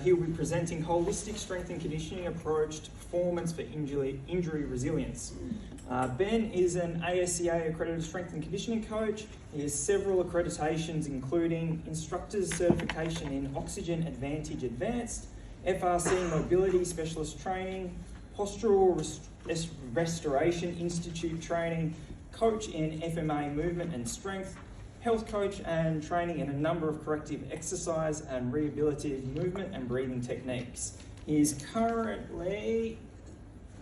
He'll be presenting holistic strength and conditioning approach to performance for injury resilience. Ben is an ASCA accredited strength and conditioning coach. He has several accreditations, including instructor's certification in Oxygen Advantage Advanced, FRC Mobility Specialist Training, Postural Restoration Institute Training, coach in FMA Movement and Strength, health coach and training in a number of corrective exercise and rehabilitative movement and breathing techniques. He is currently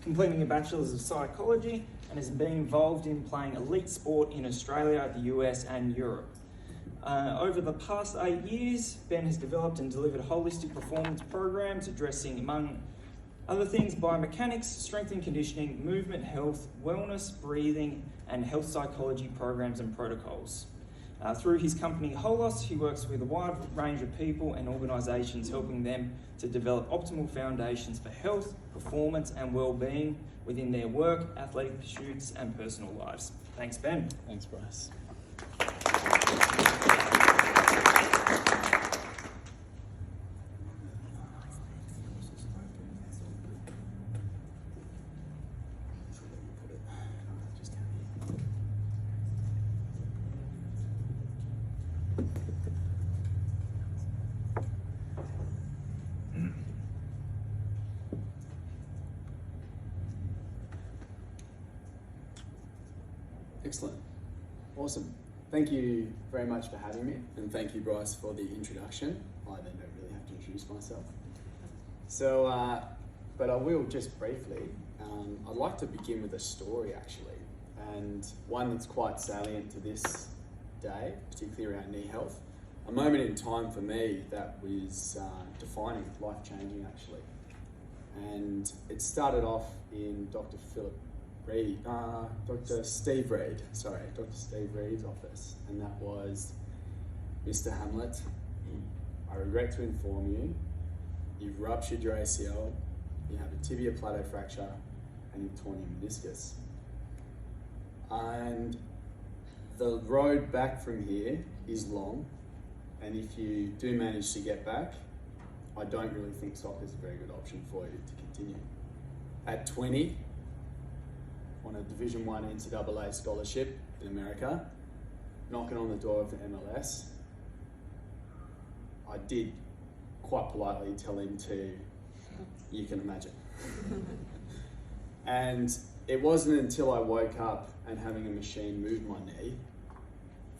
completing a Bachelor's of Psychology and has been involved in playing elite sport in Australia, the US and Europe. Over the past 8 years, Ben has developed and delivered holistic performance programs addressing, among other things, biomechanics, strength and conditioning, movement health, wellness, breathing, and health psychology programs and protocols. Through his company Holos, he works with a wide range of people and organisations, helping them to develop optimal foundations for health, performance and well-being within their work, athletic pursuits and personal lives. Thanks, Ben. Thanks, Bryce. Excellent. Awesome. Thank you very much for having me, and thank you, Bryce, for the introduction. I then don't really have to introduce myself. So, but I will just briefly. I'd like to begin with a story, actually, and one that's quite salient to this day, particularly around knee health. A moment in time for me that was defining, life-changing, actually. And it started off in Dr. Steve Reed's office, and that was, Mr. Hamlett, I regret to inform you, you've ruptured your ACL, you have a tibia plateau fracture, and you've torn your meniscus. And the road back from here is long, and if you do manage to get back, I don't really think soccer is a very good option for you to continue. At 20, on a Division 1 NCAA scholarship in America, knocking on the door of the MLS, I did quite politely tell him to, you can imagine. And it wasn't until I woke up and having a machine move my knee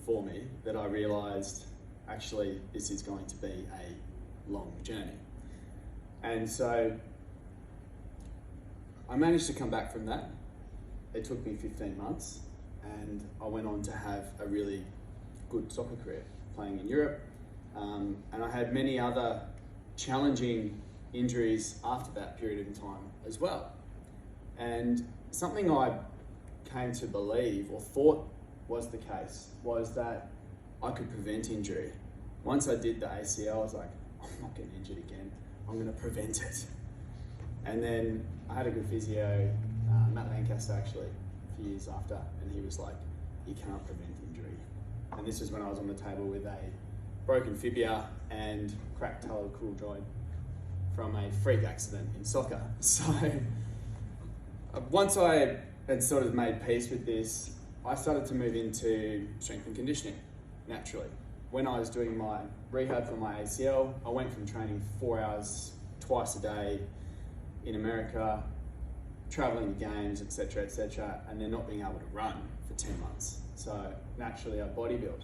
for me that I realised, actually, this is going to be a long journey. And so I managed to come back from that. It took me 15 months, and I went on to have a really good soccer career, playing in Europe. And I had many other challenging injuries after that period of time as well. And something I came to believe, or thought was the case, was that I could prevent injury. Once I did the ACL, I was like, I'm not getting injured again. I'm going to prevent it. And then I had a good physio, Matt Lancaster, actually, a few years after, and he was like, you can't prevent injury. And this was when I was on the table with a broken fibula and cracked talocrural joint from a freak accident in soccer. So once I had sort of made peace with this, I started to move into strength and conditioning, naturally. When I was doing my rehab for my ACL, I went from training 4 hours twice a day in America, traveling to games, etc., and then not being able to run for 10 months. So naturally I bodybuilt.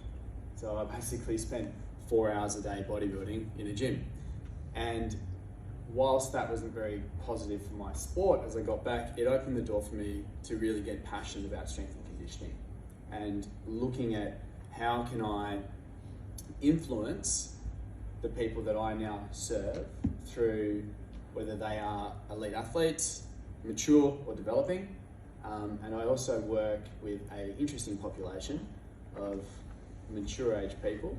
So I basically spent 4 hours a day bodybuilding in a gym. And whilst that wasn't very positive for my sport, as I got back, it opened the door for me to really get passionate about strength and conditioning and looking at how can I influence the people that I now serve through whether they are elite athletes, mature or developing. And I also work with an interesting population of mature age people,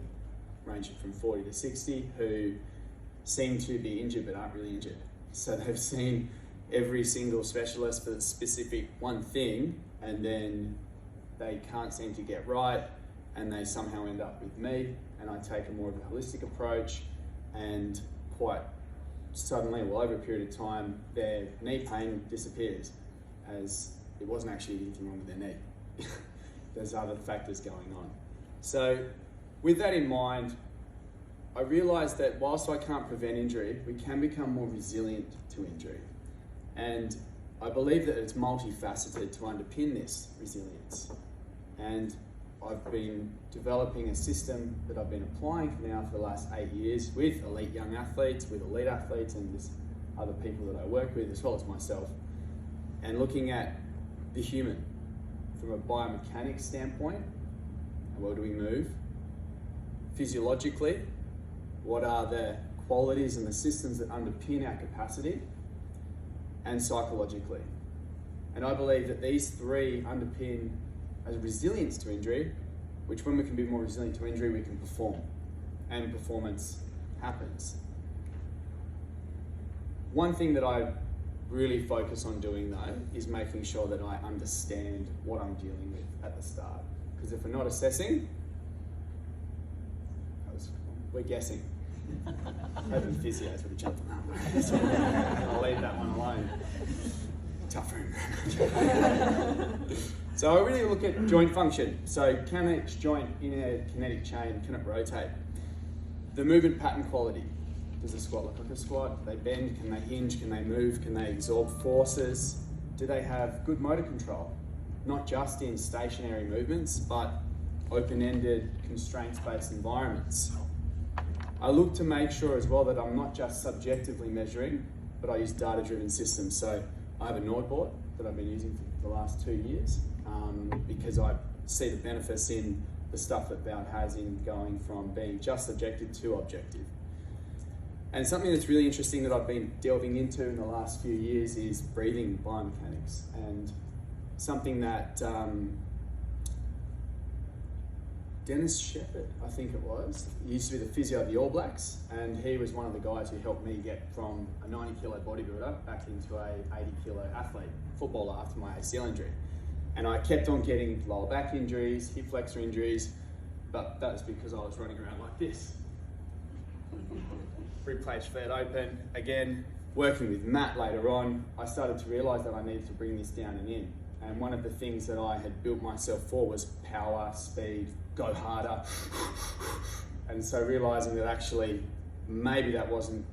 ranging from 40 to 60, who seem to be injured but aren't really injured. So they've seen every single specialist for the specific one thing, and then they can't seem to get right, and they somehow end up with me, and I take a more of a holistic approach and quite suddenly, well, over a period of time, their knee pain disappears, as it wasn't actually anything wrong with their knee. There's other factors going on. So with that in mind, I realised that whilst I can't prevent injury, we can become more resilient to injury. And I believe that it's multifaceted to underpin this resilience. And I've been developing a system that I've been applying now for the last 8 years with elite young athletes, with elite athletes, and with other people that I work with, as well as myself, and looking at the human from a biomechanics standpoint. How well do we move? Physiologically, what are the qualities and the systems that underpin our capacity? And psychologically. And I believe that these three underpin a resilience to injury, which when we can be more resilient to injury, we can perform, and performance happens. One thing that I really focus on doing though is making sure that I understand what I'm dealing with at the start. Because if we're not assessing, we're guessing. Hoping physios would have jumped on that. I'll leave that one alone. Tough room. So I really look at joint function. So can each joint in a kinetic chain, can it rotate? The movement pattern quality. Does a squat look like a squat? Do they bend? Can they hinge? Can they move? Can they absorb forces? Do they have good motor control? Not just in stationary movements, but open-ended, constraints-based environments. I look to make sure as well that I'm not just subjectively measuring, but I use data-driven systems. So I have a Nord board that I've been using for the last 2 years because I see the benefits in the stuff that Bout has in going from being just subjective to objective. And something that's really interesting that I've been delving into in the last few years is breathing biomechanics, and something that Dennis Shepherd, I think it was, he used to be the physio of the All Blacks, and he was one of the guys who helped me get from a 90 kilo bodybuilder back into a 80 kilo athlete, footballer, after my ACL injury. And I kept on getting lower back injuries, hip flexor injuries, but that was because I was running around like this. Ribcage flared open. Again, working with Matt later on, I started to realise that I needed to bring this down and in. And one of the things that I had built myself for was power, speed, go harder. And so realising that actually maybe that wasn't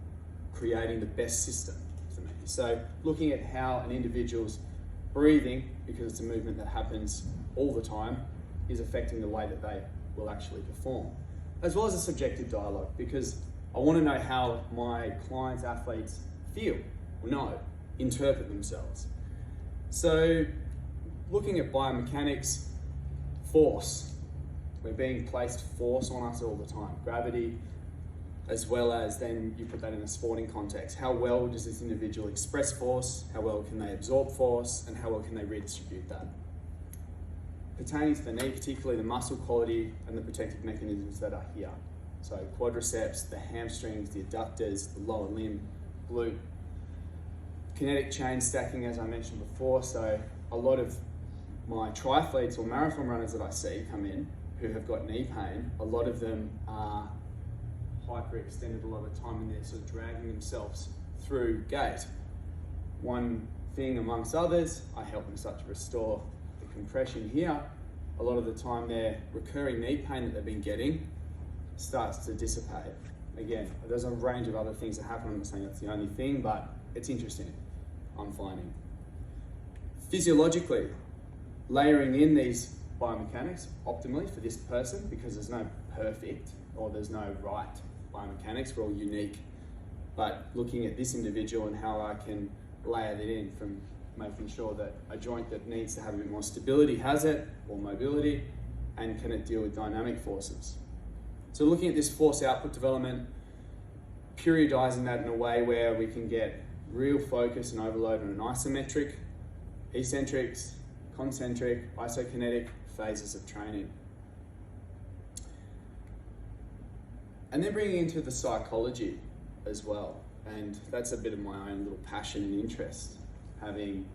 creating the best system for me. So looking at how an individual's breathing, because it's a movement that happens all the time, is affecting the way that they will actually perform. As well as a subjective dialogue, because I want to know how my clients, athletes feel, or know, interpret themselves. So looking at biomechanics, force. We're being placed force on us all the time. Gravity, as well as then you put that in a sporting context. How well does this individual express force? How well can they absorb force? And how well can they redistribute that? Pertaining to the knee, particularly the muscle quality and the protective mechanisms that are here. So quadriceps, the hamstrings, the adductors, the lower limb, glute. Kinetic chain stacking, as I mentioned before. So a lot of my triathletes or marathon runners that I see come in who have got knee pain, a lot of them are hyperextended a lot of the time and they're sort of dragging themselves through gait. One thing amongst others, I help them start to restore the compression here. A lot of the time their recurring knee pain that they've been getting starts to dissipate. Again, there's a range of other things that happen. I'm not saying that's the only thing, but it's interesting, I'm finding. Physiologically, layering in these biomechanics optimally for this person, because there's no perfect or there's no right biomechanics, we're all unique. But looking at this individual and how I can layer that in, from making sure that a joint that needs to have a bit more stability has it, or mobility, and can it deal with dynamic forces. So looking at this force output development, periodizing that in a way where we can get real focus and overload on an isometric, eccentrics, concentric, isokinetic phases of training. And then bringing into the psychology as well. And that's a bit of my own little passion and interest, having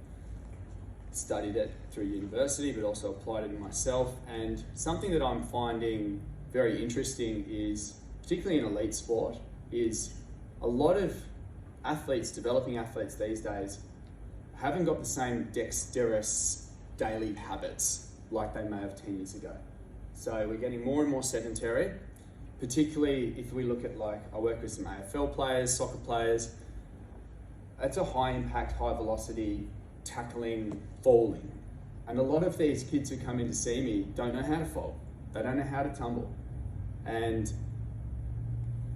studied it through university, but also applied it in myself. And something that I'm finding very interesting is, particularly in elite sport, is a lot of athletes, developing athletes these days, haven't got the same dexterous daily habits like they may have 10 years ago. So we're getting more and more sedentary, particularly if we look at, like, I work with some AFL players, soccer players. It's a high impact, high velocity, tackling, falling. And a lot of these kids who come in to see me don't know how to fall. They don't know how to tumble. And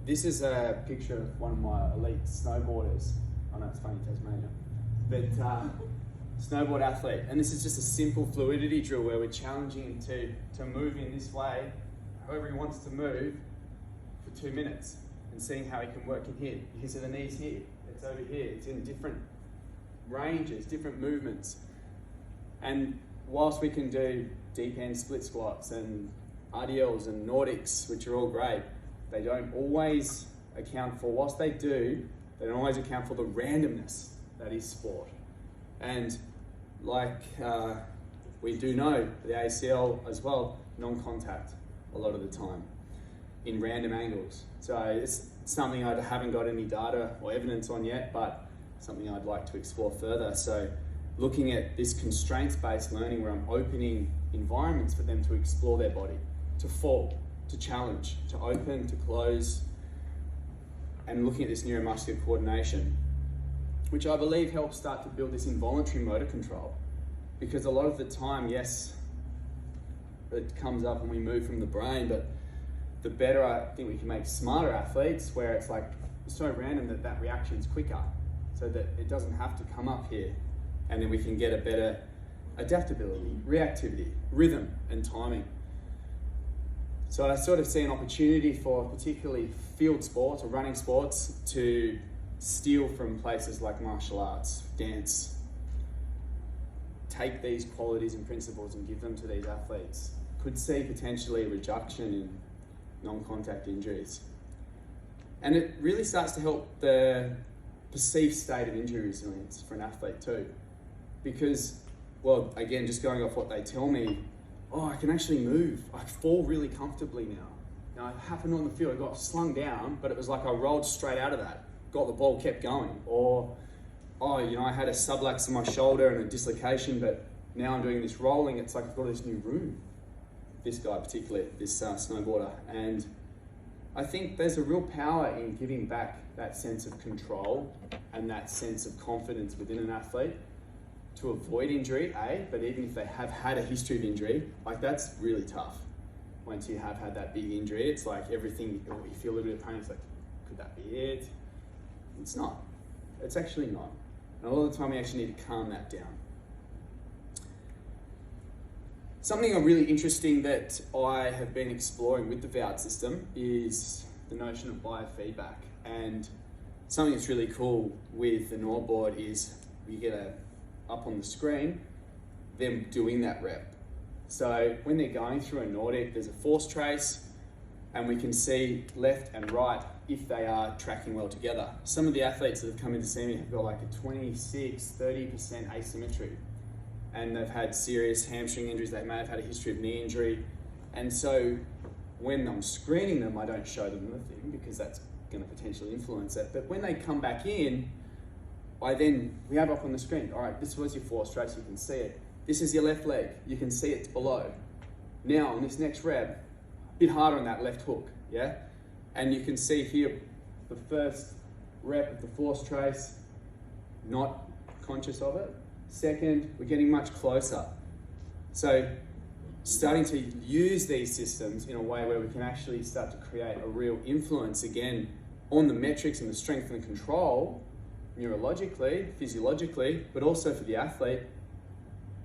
this is a picture of one of my elite snowboarders. I know it's funny, Tasmania, but snowboard athlete. And this is just a simple fluidity drill where we're challenging him to move in this way, however he wants to move, for 2 minutes, and seeing how he can work in here. You can see the knees here, it's over here, it's in different ranges, different movements. And whilst we can do deep end split squats and RDLs and Nordics, which are all great, they don't always account for, whilst they do, they don't always account for the randomness that is sport. And like we do know, the ACL as well, non-contact a lot of the time in random angles. So it's something I haven't got any data or evidence on yet, but something I'd like to explore further. So looking at this constraints-based learning where I'm opening environments for them to explore their body, to fall, to challenge, to open, to close, and looking at this neuromuscular coordination, which I believe helps start to build this involuntary motor control. Because a lot of the time, yes, it comes up when we move from the brain, but the better I think we can make smarter athletes, where it's like so random that that reaction's quicker, so that it doesn't have to come up here, and then we can get a better adaptability, reactivity, rhythm, and timing. So I sort of see an opportunity for particularly field sports or running sports to steal from places like martial arts, dance, take these qualities and principles and give them to these athletes. Could see potentially a reduction in non-contact injuries. And it really starts to help the perceived state of injury resilience for an athlete too. Because, well, again, just going off what they tell me, oh, I can actually move. I fall really comfortably now. Now, it happened on the field. I got slung down, but it was like I rolled straight out of that. Got the ball, kept going. Or, oh, I had a sublux in my shoulder and a dislocation, but now I'm doing this rolling. It's like I've got this new room. This guy particularly, this snowboarder. And I think there's a real power in giving back that sense of control and that sense of confidence within an athlete to avoid injury, but even if they have had a history of injury, like that's really tough. Once you have had that big injury, it's like everything, you feel a little bit of pain, it's like, could that be it? It's not. It's actually not. And a lot of the time we actually need to calm that down. Something really interesting that I have been exploring with the VOUT system is the notion of biofeedback. And something that's really cool with the NordBoard is you get up on the screen, them doing that rep. So when they're going through a Nordic, there's a force trace, and we can see left and right if they are tracking well together. Some of the athletes that have come in to see me have got like a 26, 30% asymmetry, and they've had serious hamstring injuries, they may have had a history of knee injury. And so when I'm screening them, I don't show them the thing because that's going to potentially influence it. But when they come back in, we have up on the screen, all right, this was your force trace, you can see it. This is your left leg, you can see it's below. Now on this next rep, a bit harder on that left hook, yeah? And you can see here, the first rep of the force trace, not conscious of it. Second, we're getting much closer. So starting to use these systems in a way where we can actually start to create a real influence again on the metrics and the strength and the control, neurologically, physiologically, but also for the athlete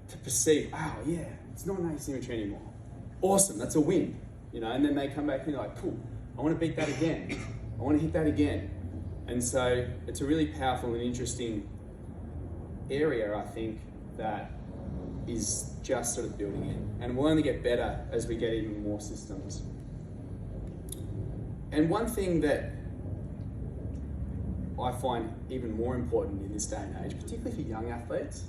to perceive, wow, yeah, it's not an asymmetry anymore. Awesome, that's a win. And then they come back and they're like, cool, I want to beat that again. I want to hit that again. And so it's a really powerful and interesting area, I think, that is just sort of building in. And we'll only get better as we get even more systems. And one thing that I find even more important in this day and age, particularly for young athletes,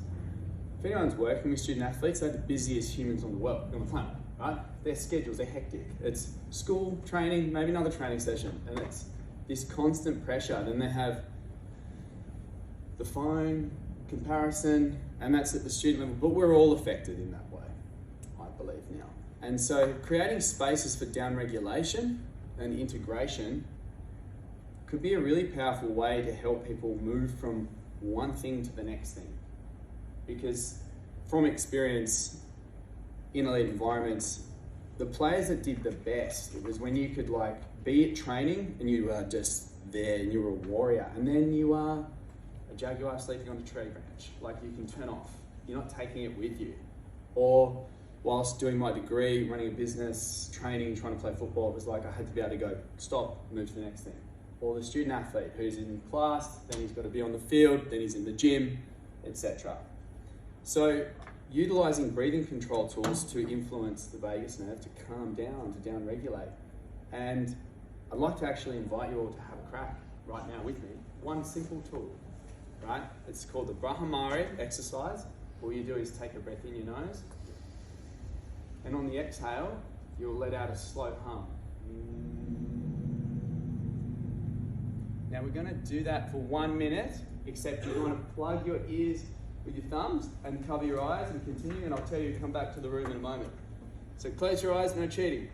if anyone's working with student athletes, they're the busiest humans on the planet, right? Their schedules, they're hectic. It's school, training, maybe another training session, and it's this constant pressure. Then they have the phone, comparison, and that's at the student level, but we're all affected in that way, I believe now. And so creating spaces for down-regulation and integration could be a really powerful way to help people move from one thing to the next thing. Because from experience in elite environments, the players that did the best, it was when you could like be at training and you were just there and you were a warrior, and then you are a jaguar sleeping on a tree branch. Like, you can turn off, you're not taking it with you. Or whilst doing my degree, running a business, training, trying to play football, it was like I had to be able to go, stop, move to the next thing. Or the student athlete who's in class, then he's got to be on the field, then he's in the gym, etc. So utilising breathing control tools to influence the vagus nerve to calm down, to down-regulate. And I'd like to actually invite you all to have a crack right now with me. One simple tool, right? It's called the Brahmari exercise. All you do is take a breath in your nose, and on the exhale, you'll let out a slow hum. Now we're going to do that for 1 minute, except you want to plug your ears with your thumbs and cover your eyes and continue, and I'll tell you to come back to the room in a moment. So close your eyes, no cheating.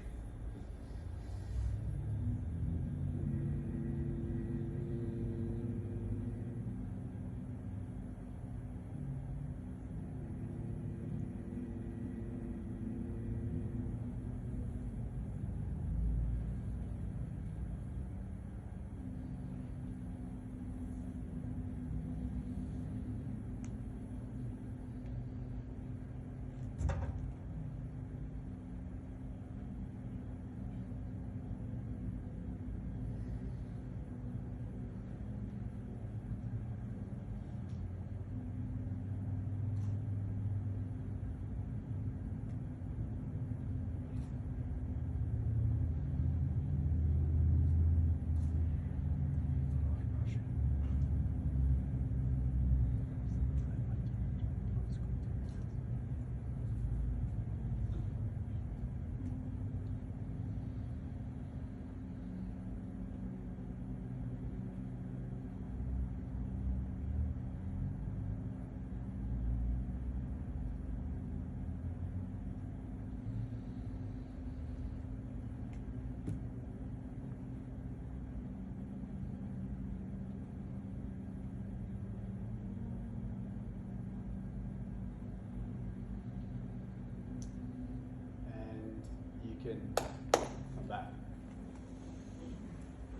Can come back.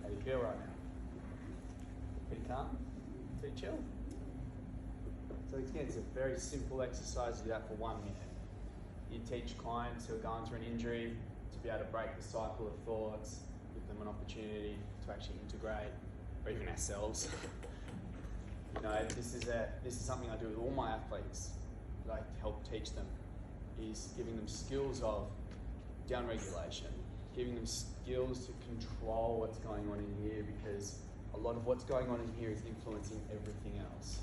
How do you feel right now? Pretty calm? Pretty chill? So again, it's a very simple exercise. You do that for 1 minute. You teach clients who are going through an injury to be able to break the cycle of thoughts, give them an opportunity to actually integrate, or even ourselves. You know, this is something I do with all my athletes, like to help teach them, is giving them skills of down regulation, giving them skills to control what's going on in here, because a lot of what's going on in here is influencing everything else.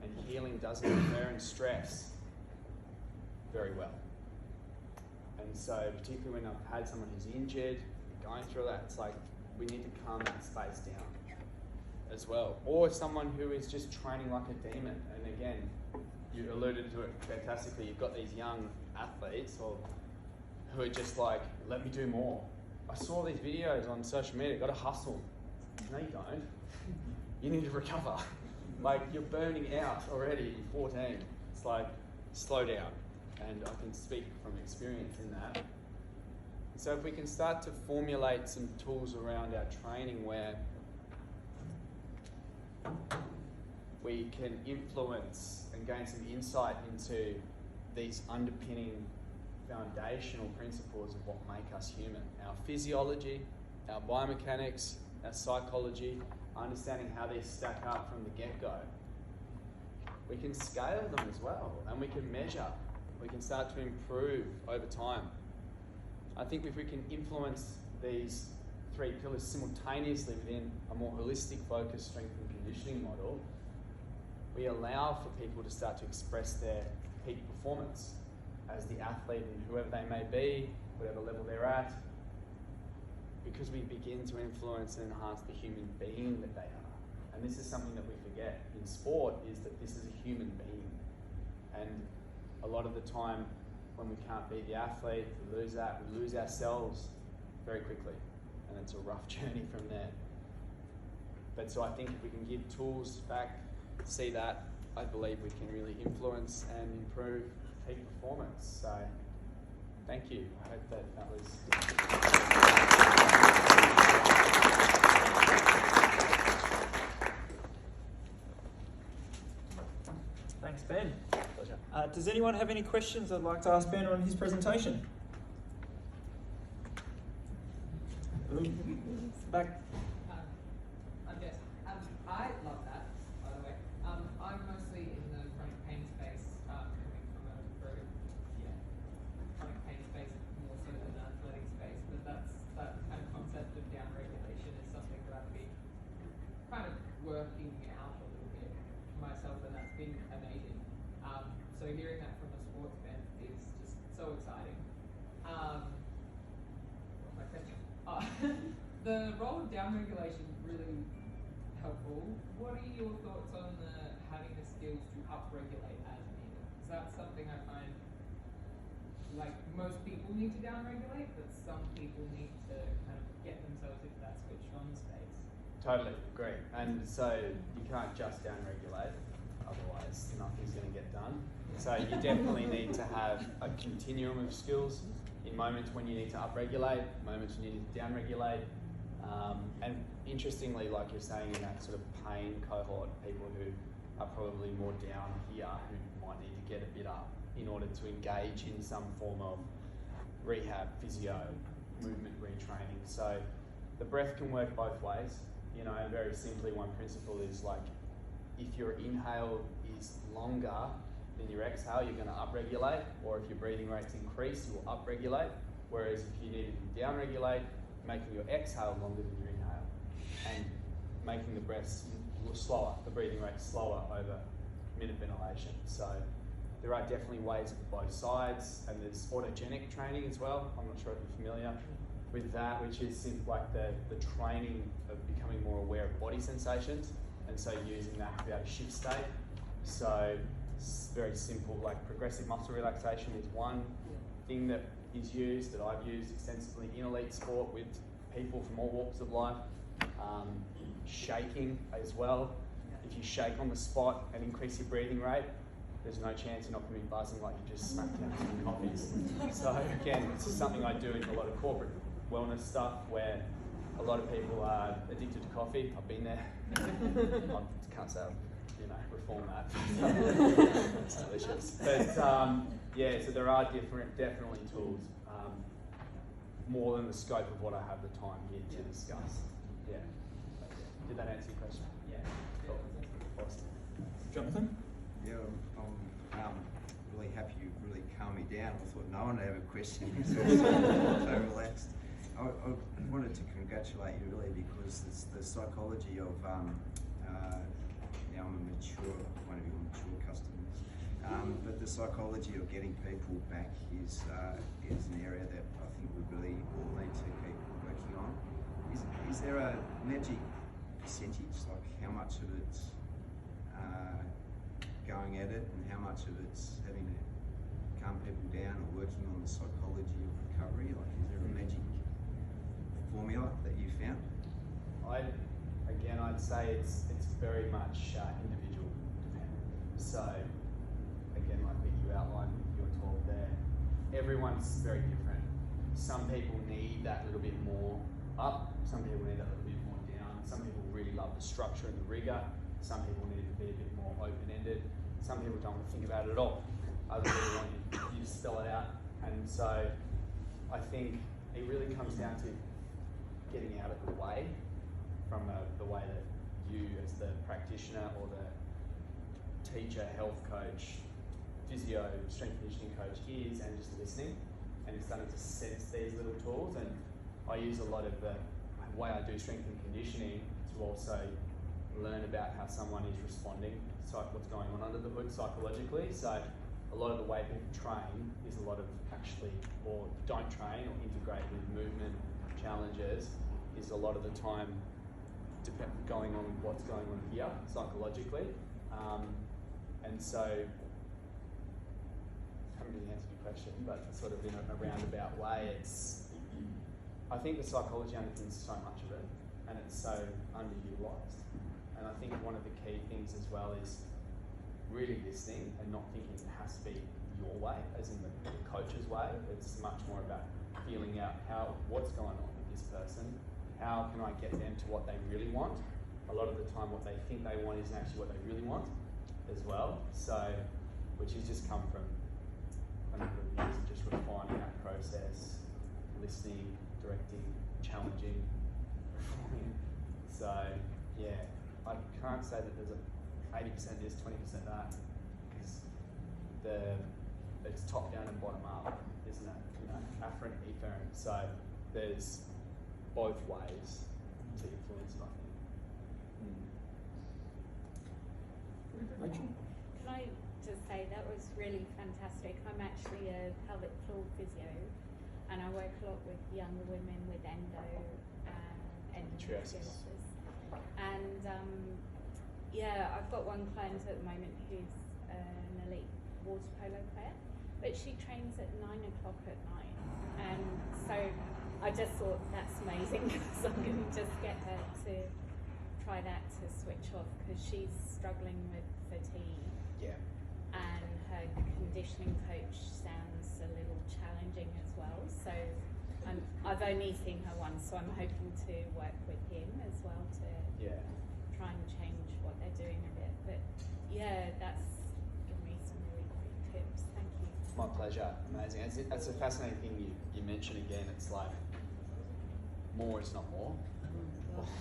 And healing doesn't occur in stress very well. And so particularly when I've had someone who's injured, going through that, it's like we need to calm that space down as well. Or someone who is just training like a demon. And again, you alluded to it fantastically. You've got these young athletes who are just like, let me do more. I saw these videos on social media, gotta hustle. No, you don't. You need to recover. Like, you're burning out already, you're 14. It's like, slow down. And I can speak from experience in that. So if we can start to formulate some tools around our training where we can influence and gain some insight into these underpinning foundational principles of what make us human. Our physiology, our biomechanics, our psychology, understanding how these stack up from the get-go. We can scale them as well, and we can measure. We can start to improve over time. I think if we can influence these 3 pillars simultaneously within a more holistic focused strength and conditioning model, we allow for people to start to express their peak performance as the athlete and whoever they may be, whatever level they're at, because we begin to influence and enhance the human being that they are, And this is something that we forget in sport, is that this is a human being. And a lot of the time when we can't beat the athlete, we lose ourselves very quickly. And it's a rough journey from there. But so I think if we can give tools back, see that, I believe we can really influence and improve peak performance. So thank you. I hope that was... Thanks, Ben. Pleasure. Does anyone have any questions I'd like to ask Ben on his presentation? Back. I'm Jess. I love that, by the way. I'm mostly in the chronic pain space, coming from a very, chronic pain space more so than an athletic space, but that kind of concept of down regulation is something that I've been kind of working out a little bit for myself, and that's been amazing. So hearing that from a sports fan is just so exciting. What's my question? The role of down regulation really helpful. What are your thoughts on having the skills to upregulate as needed? Is that something I find like most people need to downregulate, but some people need to kind of get themselves into that switched on space? Totally agree. And so you can't just downregulate, otherwise nothing's going to get done. So you definitely need to have a continuum of skills in moments when you need to upregulate, moments when you need to downregulate. And interestingly, like you're saying, in that sort of pain cohort, people who are probably more down here who might need to get a bit up in order to engage in some form of rehab, physio, movement retraining. So the breath can work both ways, and very simply one principle is like, if your inhale is longer than your exhale, you're going to upregulate, or if your breathing rates increase, you will upregulate. Whereas if you need to downregulate, making your exhale longer than your inhale, and making the breaths slower, the breathing rate slower over minute ventilation. So there are definitely ways of both sides, and there's autogenic training as well. I'm not sure if you're familiar with that, which is like the training of becoming more aware of body sensations, and so using that to be able to shift state. So it's very simple, like progressive muscle relaxation is one thing that is used, that I've used extensively in elite sport with people from all walks of life. Shaking as well. If you shake on the spot and increase your breathing rate, there's no chance you're not going to be buzzing like you just smacked down some coffees. So again, it's something I do in a lot of corporate wellness stuff where a lot of people are addicted to coffee. I've been there. I can't say I've reformed that. It's delicious. But so there are definitely tools, more than the scope of what I have the time here to discuss. Yeah. Did that answer your question? Yeah. Cool. Awesome. Jonathan? Yeah, I'm really happy you really calmed me down. I thought no one would have a question because I was so relaxed. I wanted to congratulate you really because it's the psychology of, now I'm one of your mature customers, but the psychology of getting people back is an area that I think we really all need to keep working on. Is there a magic percentage, like how much of it's going at it and how much of it's having to calm people down or working on the psychology of recovery? Like, is there a magic formula that you found? I'd say it's very much individual dependent. So again, like what you outlined with your talk there, everyone's very different. Some people need that little bit more up, some people need that little bit more down, some people really love the structure and the rigor, some people need it to be a bit more open-ended, some people don't want to think about it at all, other people want you to spell it out. And so I think it really comes down to getting out of the way from the way that you as the practitioner or the teacher, health coach, physio, strength conditioning coach is, and just listening and starting to sense these little tools. And I use a lot of the way I do strength and conditioning to also learn about how someone is responding, what's going on under the hood psychologically. So a lot of the way people train is a lot of or don't train or integrate with movement challenges is a lot of the time going on with what's going on here psychologically. And so, I haven't really answered your question, but sort of in a roundabout way, I think the psychology underpins so much of it, and it's so underutilised. And I think one of the key things as well is really listening and not thinking it has to be your way, as in the coach's way. It's much more about feeling out what's going on with this person. How can I get them to what they really want? A lot of the time what they think they want isn't actually what they really want as well. So, which has just come from a number of years of just refining that process, listening, directing, challenging, reforming. So, yeah, I can't say that there's 80% this, 20% that, because it's top down and bottom up, isn't it? You know, afferent, efferent. So there's both ways to influence it, I think. Rachel? Can I just say that was really fantastic? I'm actually a pelvic floor physio, and I work a lot with younger women with endometriosis. And yeah, I've got one client at the moment who's an elite water polo player, but she trains at 9 o'clock at night. And so I just thought that's amazing, because I'm going to just get her to try that, to switch off, because she's struggling with fatigue. Yeah. And her conditioning coach sounds a little challenging as well. So I've only seen her once, so I'm hoping to work with him as well to try and change what they're doing a bit. But yeah, that's given me some really great tips. Thank you. My pleasure. Amazing. It's a fascinating thing you mention again. It's like more is not more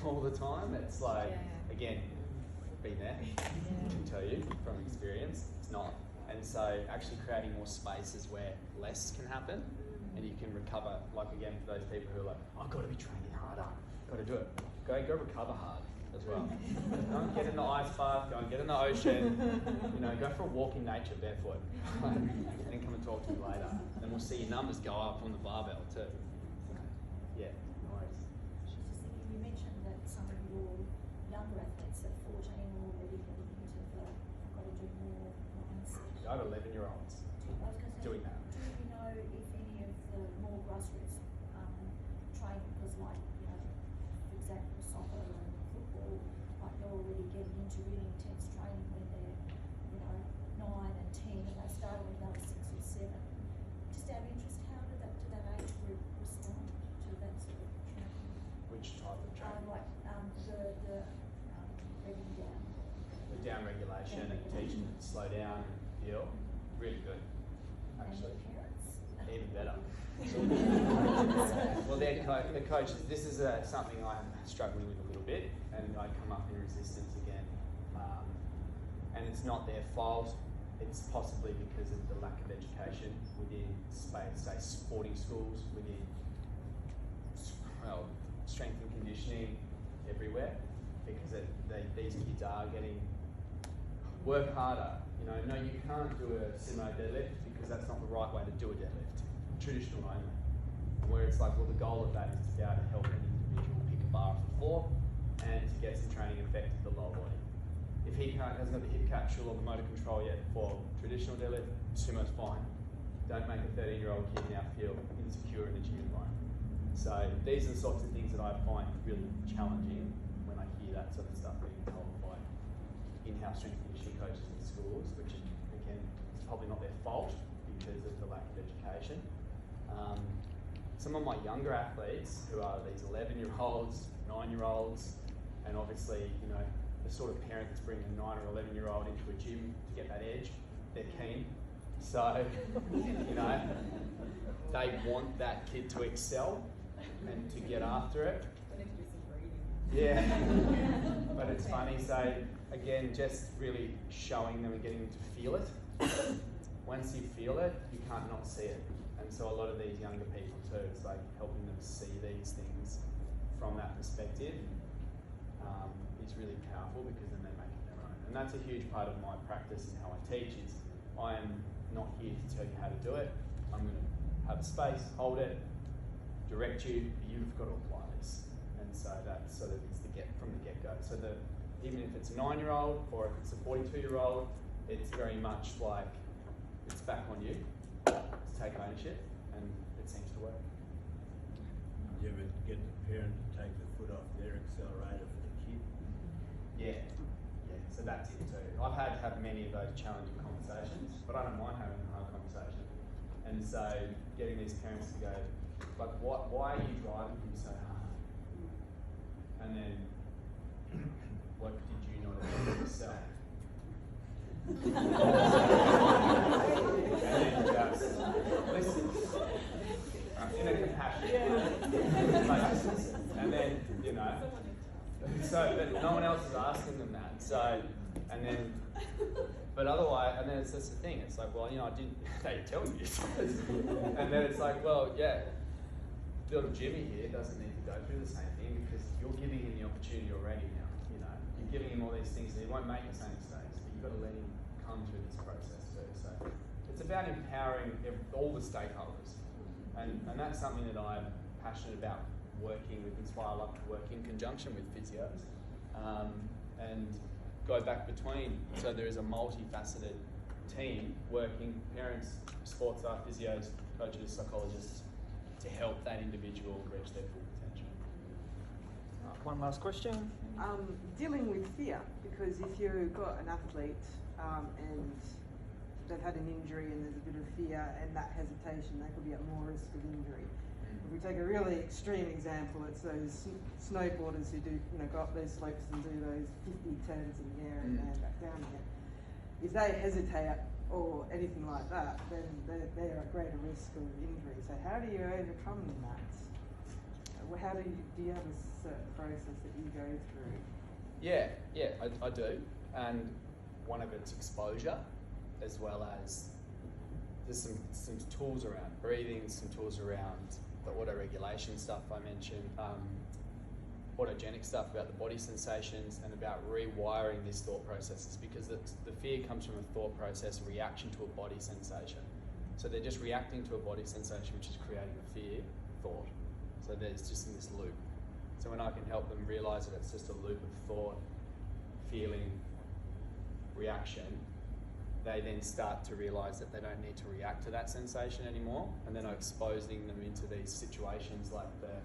all the time. It's like, again, been there, can tell you from experience, it's not. And so actually creating more spaces where less can happen and you can recover, like again, for those people who are like, I've got to be training harder, got to do it. Go recover hard as well. Go and get in the ice bath, go and get in the ocean, go for a walk in nature barefoot. And then come and talk to me later. Then we'll see your numbers go up on the barbell too. Yeah, no worries. Just thinking, you mentioned that some of your younger athletes at 14 are already getting into the I've got to do more mindset. I have 11-year-olds I was going to say, doing that. do you know if any of the more grassroots training, because like, for example, soccer and football, like they're already getting into really intense training when they're, 9 and 10 and they start when they're 6 or 7. Just out of interest, how do that age group respond to that sort of training? Which type of training? Like the breaking down. The down regulation and teaching them to slow down and feel. Really good, actually. And the parents. Even better. Well, the coaches, this is something I'm struggling with a little bit, and I come up in resistance again. And it's not their fault. It's possibly because of the lack of education within, say, sporting schools, within, strength and conditioning everywhere, because these kids are getting work harder. No, you can't do a sumo deadlift because that's not the right way to do a deadlift. Traditional only. Where it's like, well, the goal of that is to be able to help an individual pick a bar off the floor and to get some training effect of the lower body. If he hasn't got the hip capsule or the motor control yet for traditional deadlift, sumo's fine. Don't make a 13-year-old kid now feel insecure in the gym environment. So these are the sorts of things that I find really challenging when I hear that sort of stuff being told by in-house strength and conditioning coaches in schools, which again is probably not their fault because of the lack of education. Some of my younger athletes, who are these 11-year-olds, 9-year-olds, and obviously, the sort of parent that's bringing a 9 or 11-year-old into a gym to get that edge, they're keen. So, they want that kid to excel and to get after it. Yeah, but it's funny. So again, just really showing them and getting them to feel it. Once you feel it, you can't not see it. And so a lot of these younger people too, it's like helping them see these things from that perspective is really powerful, because then they make it their own. And that's a huge part of my practice and how I teach is I am not here to tell you how to do it. I'm going to have a space, hold it, direct you, but you've got to apply this. And so that's sort of it's the from the get-go. So even if it's a 9-year-old or if it's a 42-year-old, it's very much like it's back on you to take ownership, and it seems to work. Do you ever get the parent to take the foot off their accelerator for the kid? Yeah. So that's it too. I've had to have many of those challenging conversations, but I don't mind having a hard conversation. And so getting these parents to go, like, why are you driving him so hard? And then, what did you not do yourself? And then just listen. In a compassionate way. And then, so, but no one else is asking them that. So, and then, but otherwise, and then it's just the thing. It's like, well, I didn't. They tell you. And then it's like, well, yeah, little Jimmy here doesn't need to go through the same thing because you're giving him the opportunity already now. You're giving him all these things, and he won't make the same mistakes. But you've got to let him come through this process too. So it's about empowering all the stakeholders, and that's something that I'm passionate about. Working with, that's why I love to work in conjunction with physios, and go back between. So there is a multifaceted team working, parents, sports staff, physios, coaches, psychologists, to help that individual reach their full potential. One last question. Dealing with fear, because if you've got an athlete and they've had an injury and there's a bit of fear and that hesitation, they could be at more risk of injury. If we take a really extreme example, it's those snowboarders who do, go up those slopes and do those 50 turns in the air and land back down again. If they hesitate or anything like that, then they're at greater risk of injury. So how do you overcome that? How do you have a certain process that you go through? Yeah, I do. And one of it's exposure, as well as there's some tools around breathing, some tools around the auto-regulation stuff I mentioned, autogenic stuff about the body sensations, and about rewiring these thought processes, because the fear comes from a thought process, a reaction to a body sensation. So they're just reacting to a body sensation, which is creating a fear thought. So there's just in this loop. So when I can help them realise that it's just a loop of thought, feeling, reaction, they then start to realise that they don't need to react to that sensation anymore, and then I'm exposing them into these situations like the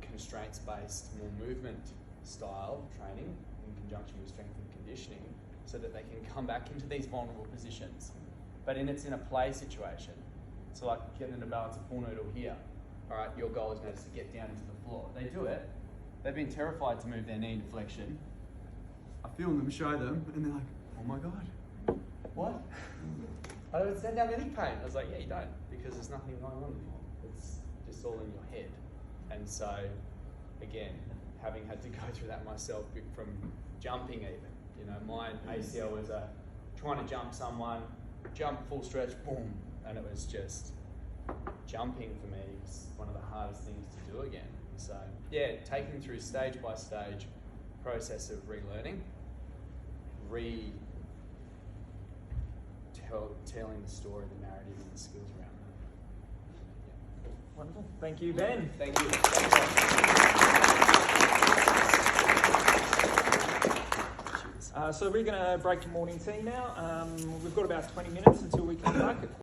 constraints-based, more movement style training in conjunction with strength and conditioning, so that they can come back into these vulnerable positions. But it's in a play situation. So like getting in a balance a pool noodle here. All right, your goal is now to get down into the floor. They do it. They've been terrified to move their knee into flexion. I film them, show them, and they're like, oh my God. What? I don't stand down any pain. I was like, yeah, you don't, because there's nothing going on anymore. It's just all in your head. And so, again, having had to go through that myself from jumping even, my ACL was trying to jump someone, jump full stretch, boom, and it was just jumping for me is one of the hardest things to do again. So, yeah, taking through stage by stage process of relearning, telling the story, the narrative, and the skills around that. Yeah. Wonderful. Thank you, Ben. Thank you. So we're going to break to morning tea now. We've got about 20 minutes until we come back.